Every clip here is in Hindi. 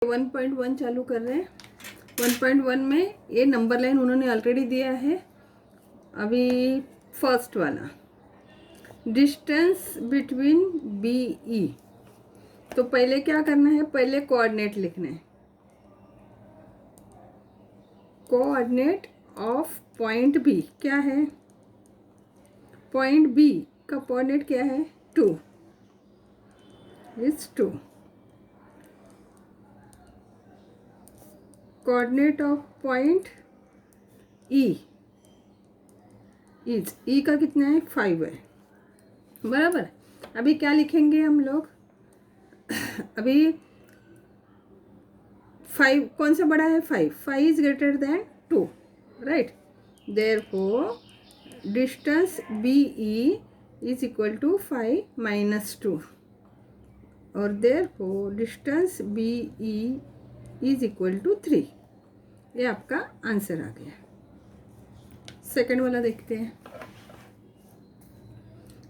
1.1 चालू कर रहे हैं। 1.1 में ये नंबर लाइन उन्होंने ऑलरेडी दिया है। अभी फर्स्ट वाला डिस्टेंस बिटवीन बी ई, तो पहले क्या करना है, पहले कोऑर्डिनेट लिखना है। कोऑर्डिनेट ऑफ पॉइंट बी क्या है, पॉइंट बी का कोऑर्डिनेट क्या है 2 is 2। Coordinate of point E is, E का कितना है 5 है, बराबर। अभी क्या लिखेंगे हम लोग, अभी 5 कौन सा बड़ा है, 5 is greater than 2, right. Therefore distance B E is equal to 5 minus 2, और therefore distance B E is equal to 3। ये आपका आंसर आ गया। सेकंड वाला देखते हैं।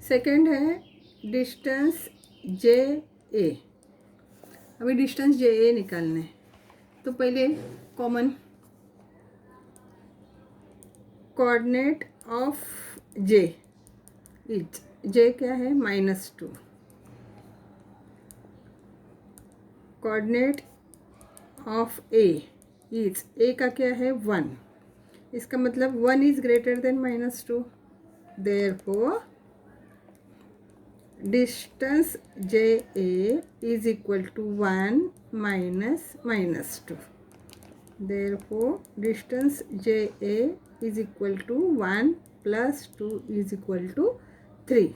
सेकंड है डिस्टेंस जे ए। अभी डिस्टेंस जे ए निकालना है, तो पहले common coordinate of J is, J क्या है -2, coordinate of A is, A का क्या है 1, इसका मतलब 1 is greater than -2। Therefore distance J A is equal to 1 minus -2। Therefore distance J A is equal to 1 plus 2 is equal to 3।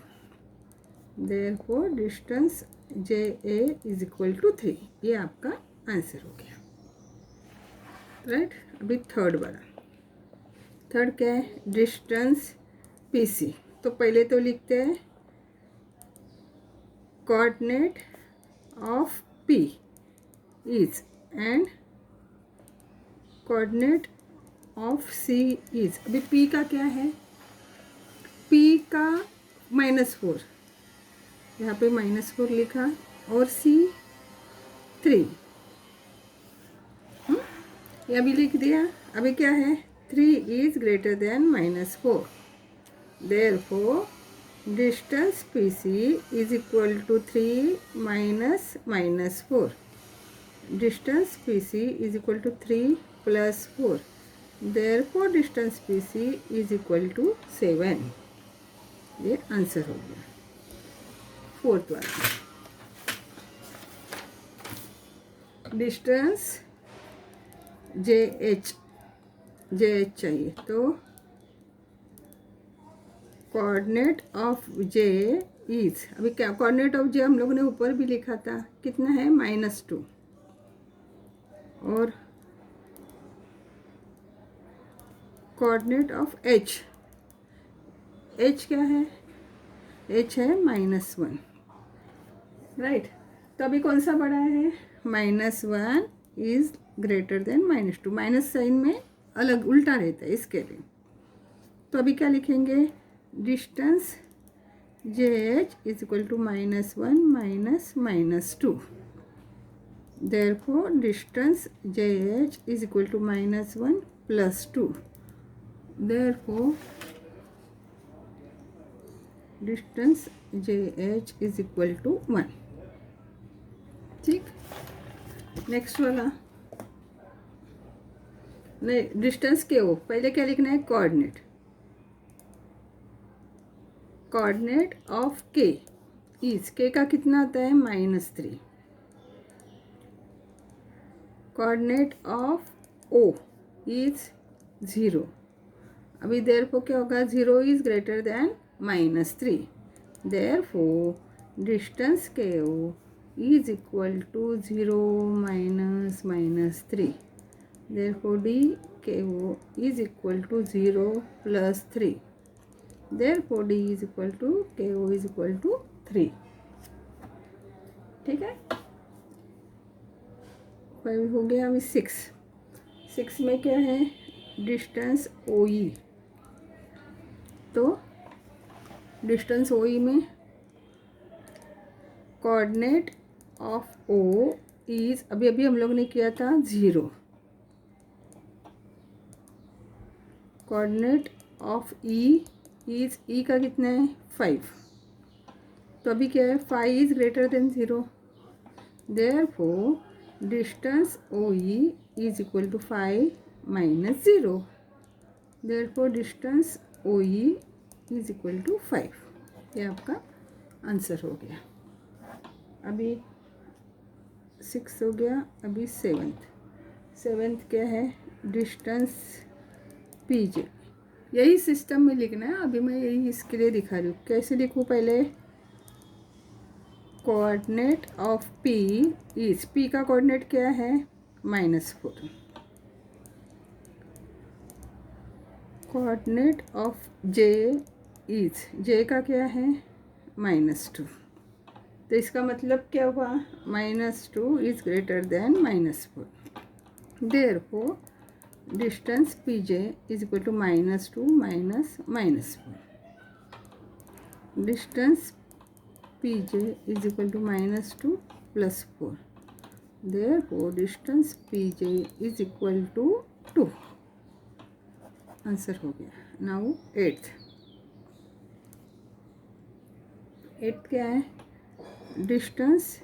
Therefore distance J A is equal to 3। ये आपका आंसर हो गया, राइट। अभी थर्ड वाला, थर्ड क्या है, डिस्टेंस पी सी। तो पहले तो लिखते हैं coordinate of P is and coordinate of C is. अभी पी का क्या है, पी का -4, यहाँ पे -4 लिखा, और सी 3, ये अभी लिख दिया। अभी क्या है, 3 is greater than -4। Therefore distance P C is equal to 3 minus -4। Distance P C is equal to 3 plus 4। Therefore distance P C is equal to 7। ये आंसर हो गया फोर्थ वाला। डिस्टेंस जे एच चाहिए, तो कोऑर्डिनेट ऑफ जे इज, अभी क्या कोऑर्डिनेट ऑफ जे हम लोगों ने ऊपर भी लिखा था, कितना है -2, और कोऑर्डिनेट ऑफ एच, एच क्या है, एच है -1, राइट। तो अभी कौन सा बड़ा है, -1 is greater than -2, minus sign में अलग उल्टा रहता है इसके लिए। तो अभी क्या लिखेंगे, distance J H is equal to -1 minus -2। Therefore distance J H is equal to -1 plus 2। Therefore distance J H is equal to 1। ठीक, नेक्स्ट वाला, नहीं डिस्टेंस के ओ, पहले क्या लिखना है, coordinate, coordinate of K is, K का कितना आता है -3। Coordinate of O is 0। अभी देयरफॉर क्या होगा, 0 is greater than -3। Therefore distance K O is equal to 0 minus -3। Therefore D K O is equal to 0 plus 3। Therefore D is equal to K O is equal to 3। ठीक है, 5 हो गया। अभी 6 में क्या है, डिस्टेंस ओ ई। तो डिस्टेंस ओ ई में कोऑर्डिनेट ऑफ ओ इज अभी अभी हम लोग ने किया था 0, coordinate of E is E का कितना है 5, तो अभी क्या है 5 is greater than 0, therefore distance O E is equal to 5 minus 0, therefore distance O E is equal to 5। ये आपका आंसर हो गया। अभी 6 हो गया, अभी 7th क्या है डिस्टेंस पी जे, यही सिस्टम में लिखना है। अभी मैं यही इसके लिए दिखा रही हूँ। कैसे लिखूँ, पहले coordinate of P is, P का कोऑर्डिनेट क्या है -4, कोऑर्डिनेट ऑफ जे इज, जे का क्या है -2, तो इसका मतलब क्या हुआ -2 is greater than -4, therefore distance P J is equal to -2 minus -4, distance P J is equal to -2 plus 4, therefore distance P J is equal to 2। Answer हो गया। नाउ 8th क्या है डिस्टेंस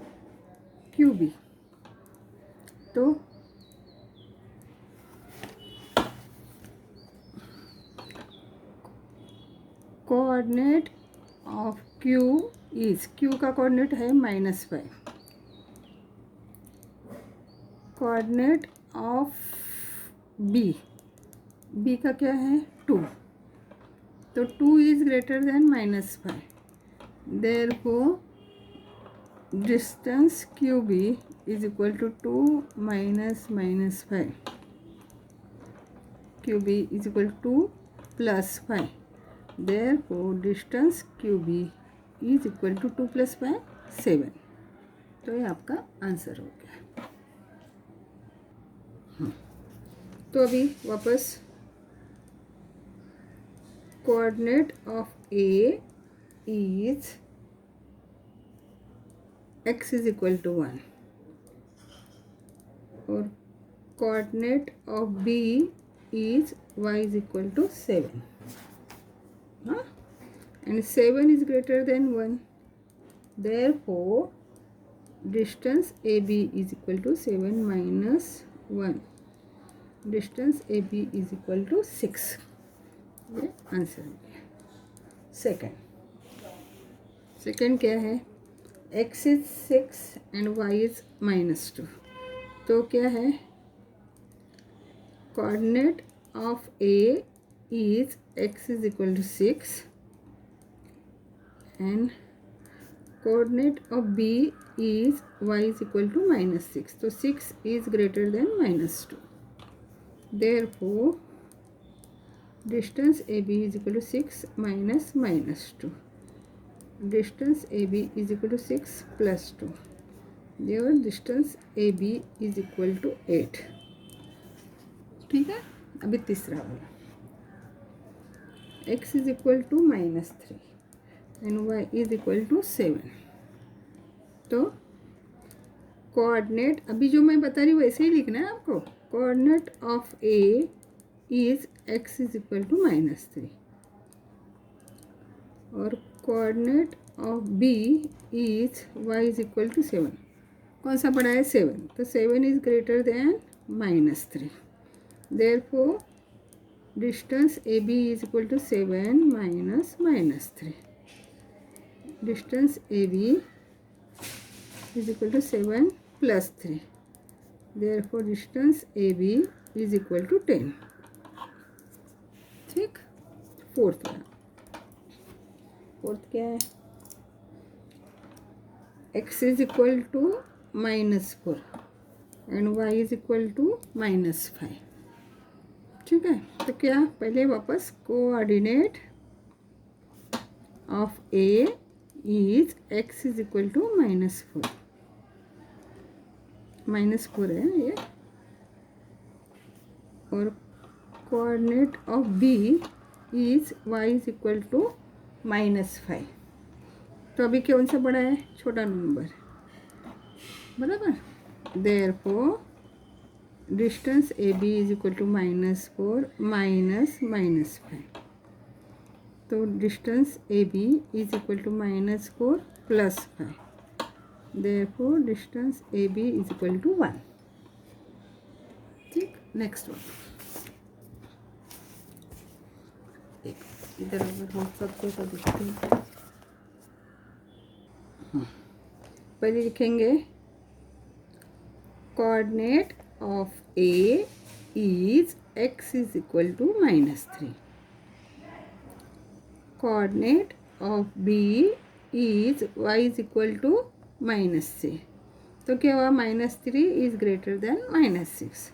क्यू बी, तो coordinate of Q is, Q का कोऑर्डिनेट है -5, कोऑर्डिनेट ऑफ बी, बी का क्या है 2, तो 2 is greater than -5, therefore distance Q B is equal to 2 minus -5, Q B is equal to +5, therefore distance Q B is equal to 2 + 5 7। तो ये आपका आंसर हो गया। तो अभी वापस coordinate of A is x is equal to 1 और coordinate of B is y is equal to 7, हाँ, and 7 is greater than 1, therefore distance AB is equal to 7 minus 1, distance AB is equal to 6। ये आंसर हो गया। सेकंड क्या है x is 6 and y is -2, तो क्या है coordinate of A is x is equal to 6 and coordinate of B is y is equal to -6, so 6 is greater than -2, therefore distance AB is equal to 6 minus -2, distance AB is equal to 6 plus 2, therefore distance AB is equal to 8। ठीक है, अभी तीसरा वाला x is equal to -3 and y is equal to 7, तो कोऑर्डिनेट अभी जो मैं बता रही हूँ वैसे ही लिखना है आपको। Coordinate of A is x is equal to -3 और coordinate of B is y is equal to 7। कौन सा पड़ा है 7, तो 7 is greater than -3, therefore distance A B is equal to 7 minus -3, distance A B is equal to 7 plus 3, therefore distance AB is equal to 10। ठीक, फोर्थ क्या है x is equal to -4 and y is equal to -5। ठीक है, तो क्या पहले वापस coordinate of A is x is equal to -4 है ये, और coordinate of B is y is equal to -5। तो अभी कौन सा बड़ा है छोटा नंबर, बराबर, therefore distance AB is equal to -4 minus -5. तो distance AB is equal to -4 plus 5. therefore distance AB is equal to 1. ठीक, नेक्स्ट वन। इधर अगर हम सबको तो देखते हैं, पहले लिखेंगे coordinate of A is x is equal to -3. Coordinate of B is y is equal to -3. तो क्या हुआ, -3 is greater then -6.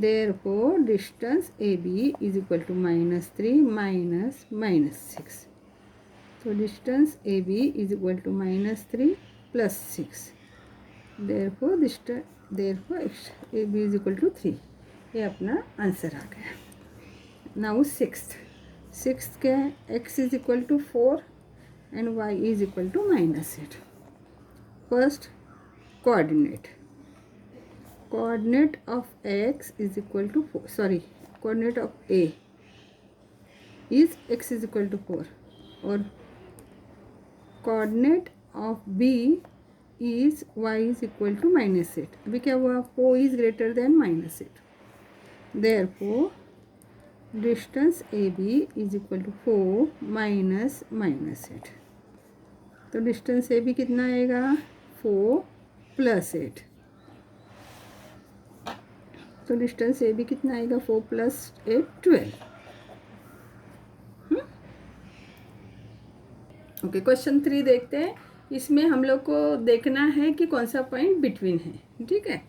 therefore distance AB is equal to -3 minus -6. तो distance AB is equal to -3 plus 6. therefore AB is equal to 3. ये अपना आंसर आ गया. नाउ सिक्स्थ क्या है, x is equal to 4 and y is equal to -8. First coordinate of x is equal to 4, sorry, coordinate of A is x is equal to 4 और coordinate of B is y is equal to -8. अभी क्या हुआ, 4 is greater than -8. therefore distance AB is equal to 4 minus -8. तो डिस्टेंस AB कितना आएगा, 4 plus 8. तो डिस्टेंस AB कितना आएगा, 4 plus 8 12. ओके, क्वेश्चन 3 देखते हैं. इसमें हम लोग को देखना है कि कौन सा पॉइंट बिटवीन है. ठीक है,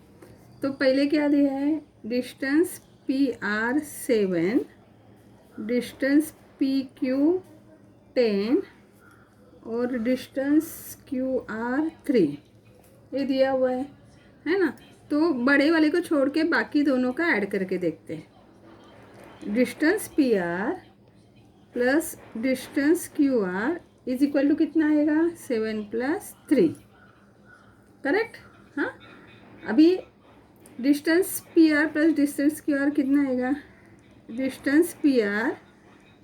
तो पहले क्या दिया है, डिस्टेंस PR 7, डिस्टेंस PQ 10 और डिस्टेंस QR 3 ये दिया हुआ है ना. तो बड़े वाले को छोड़ के बाकी दोनों का ऐड करके देखते हैं. Distance PR plus distance QR is equal to कितना आएगा, 7 plus 3. करेक्ट. हाँ, अभी distance PR plus distance QR कितना आएगा, distance PR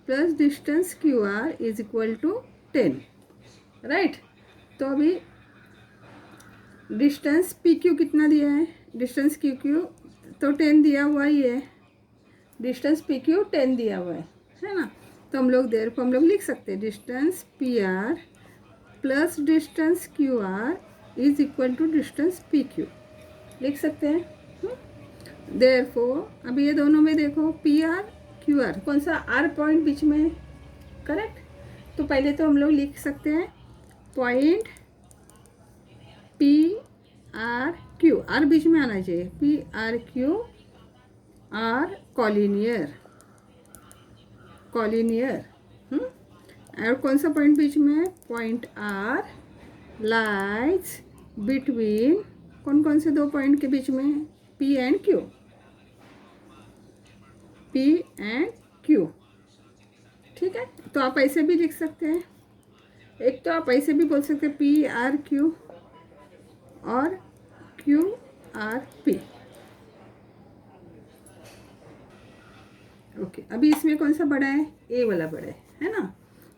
plus distance QR is equal to 10. Right. तो अभी डिस्टेंस PQ कितना दिया है, डिस्टेंस QQ तो 10 दिया हुआ ही है, डिस्टेंस PQ 10 दिया हुआ है ना. तो हम लोग लिख सकते हैं distance PR plus distance QR is equal to distance PQ लिख सकते हैं. देयरफॉर अभी ये दोनों में देखो PR QR कौन सा R पॉइंट बीच में है. करेक्ट. तो पहले तो हम लोग लिख सकते हैं पॉइंट PRQ, R बीच में आना चाहिए, PRQ R कॉलिनियर. और कौन सा पॉइंट बीच में है, पॉइंट R लाइज बिटवीन कौन से दो पॉइंट के बीच में, P एंड Q. ठीक है, तो आप ऐसे भी लिख सकते हैं. एक तो आप ऐसे भी बोल सकते हैं PRQ और QRP. ओके, अभी इसमें कौन सा बड़ा है, ए वाला बड़ा है ना.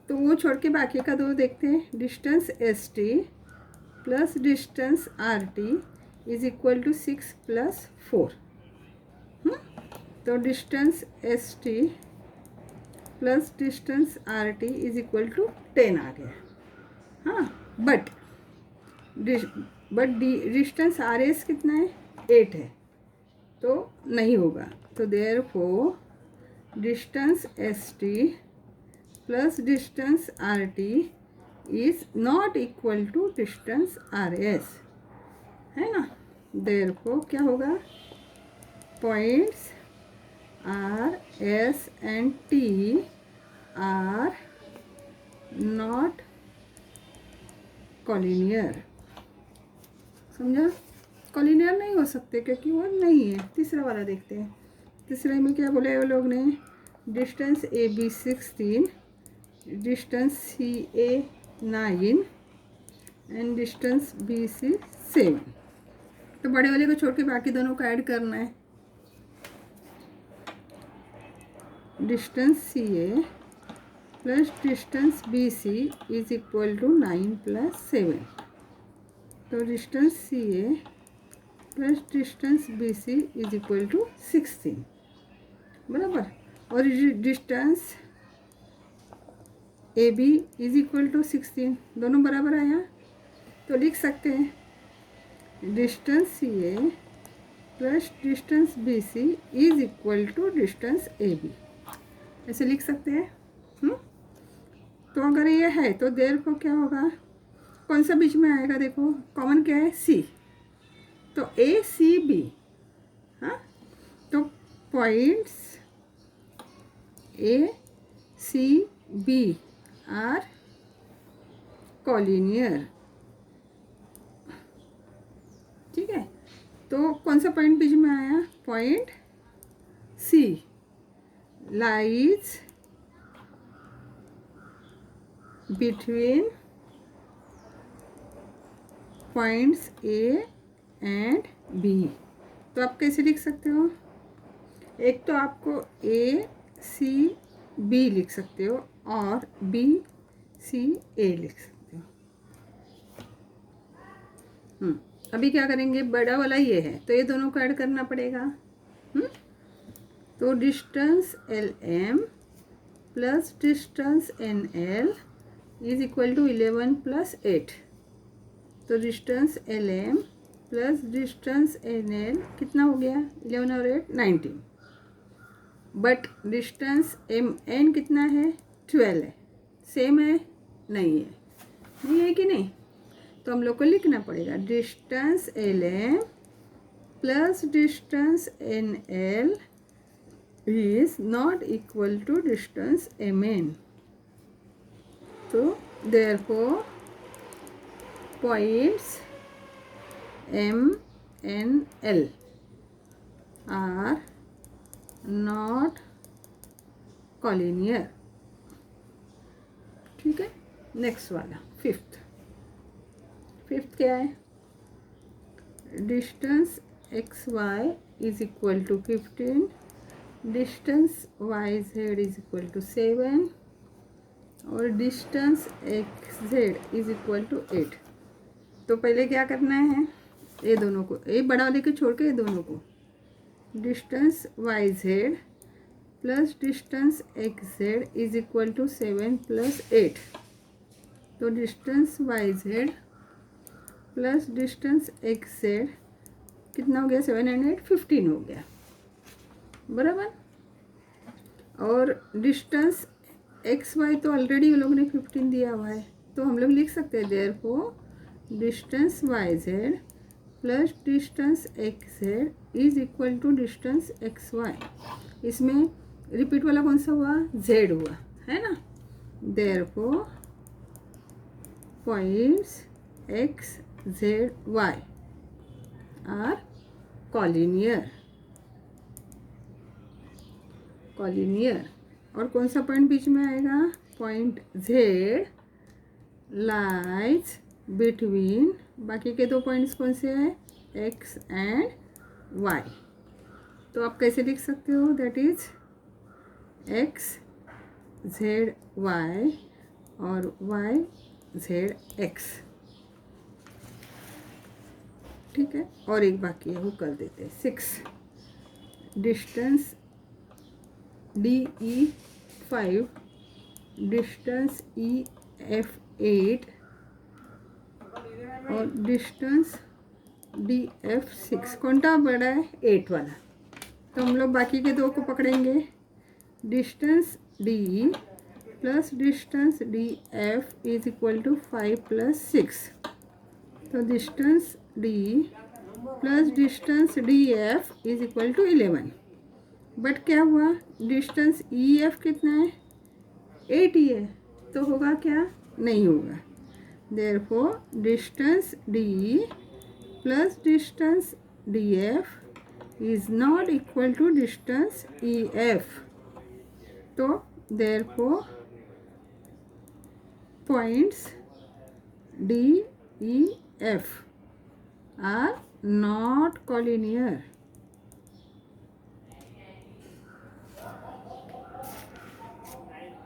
तो वो छोड़ के बाकी का दो देखते हैं. Distance ST plus distance RT is equal to 6 plus 4. तो distance ST plus distance RT is equal to 10 आ गया. हाँ, बट डिस्टेंस RS कितना है, 8 है, तो नहीं होगा. तो therefore distance ST plus distance RT is not equal to distance RS है ना. देयरफॉर क्या होगा, points RS and T are not collinear. समझा, कॉलिनियर नहीं हो सकते क्योंकि वो नहीं है. तीसरा वाला देखते हैं. तीसरे में क्या बोले वो लोग ने, distance AB 16, distance CA 9 and distance BC 7. तो बड़े वाले को छोड़ के बाकी दोनों को ऐड करना है। Distance C A plus distance B C is equal to 9 + 7। तो distance C A plus distance B C is equal to 16 बराबर। और distance A B is equal to 16, दोनों बराबर आया। तो लिख सकते हैं distance C A plus distance B C is equal to distance A B, ऐसे लिख सकते हैं। तो अगर ये है तो देर को क्या होगा, कौन सा बीच में आएगा, देखो कॉमन क्या है, सी। तो ए सी बी, हाँ, तो points A C B are collinear, ठीक है। तो कौन सा पॉइंट बीच में आया, point C lies between points A and B. तो आप कैसे लिख सकते हो, एक तो आपको ए सी बी लिख सकते हो और बी सी ए लिख सकते हो। अभी क्या करेंगे, बड़ा वाला ये है तो ये दोनों को ऐड करना पड़ेगा। तो distance L M plus distance N L is equal to 11 + 8। तो distance L M plus distance N L कितना हो गया, 11 और 8 19। बट डिस्टेंस एम एन कितना है, 12 है। सेम है, नहीं है, नहीं है कि नहीं। तो हम लोग को लिखना पड़ेगा distance L M plus distance N L is not equal to distance M N. तो therefore points M N L are not collinear, ठीक है। नेक्स्ट वाला फिफ्थ क्या है, distance X Y is equal to 15, distance Y Z is equal to 7 और distance X Z is equal to 8। तो पहले क्या करना है, ये दोनों को, ये बड़ा वाले को छोड़ के ये दोनों को, distance Y Z plus distance X Z is equal to 7 + 8। तो distance Y Z plus distance X Z कितना हो गया, 7 और 8 15 हो गया बराबर। और डिस्टेंस एक्स वाई तो ऑलरेडी उन लोगों ने 15 दिया हुआ है, तो हम लोग लिख सकते हैं therefore distance Y Z plus distance X Z is equal to distance X Y. इसमें रिपीट वाला कौन सा हुआ, जेड हुआ है ना। Therefore points X Z Y are collinear. और कौन सा पॉइंट बीच में आएगा, पॉइंट जेड लाइज बिटवीन, बाकी के दो पॉइंट्स कौन से हैं, एक्स एंड वाई। तो आप कैसे लिख सकते हो, that is X Z Y और वाई जेड एक्स, ठीक है। और एक बाकी है वो कर देते हैं 6, distance D E 5, distance E F 8 और डिस्टेंस डी एफ 6। कौन सा बड़ा है, 8 वाला। तो हम लोग बाकी के दो को पकड़ेंगे, distance D plus distance D F is equal to 5 + 6। तो distance D plus distance D F is equal to 11। But क्या हुआ, डिस्टेंस ई एफ कितना है, 8 ही है, तो होगा क्या, नहीं होगा। Therefore distance D plus distance D F is not equal to distance E F. तो therefore points D E F are not collinear.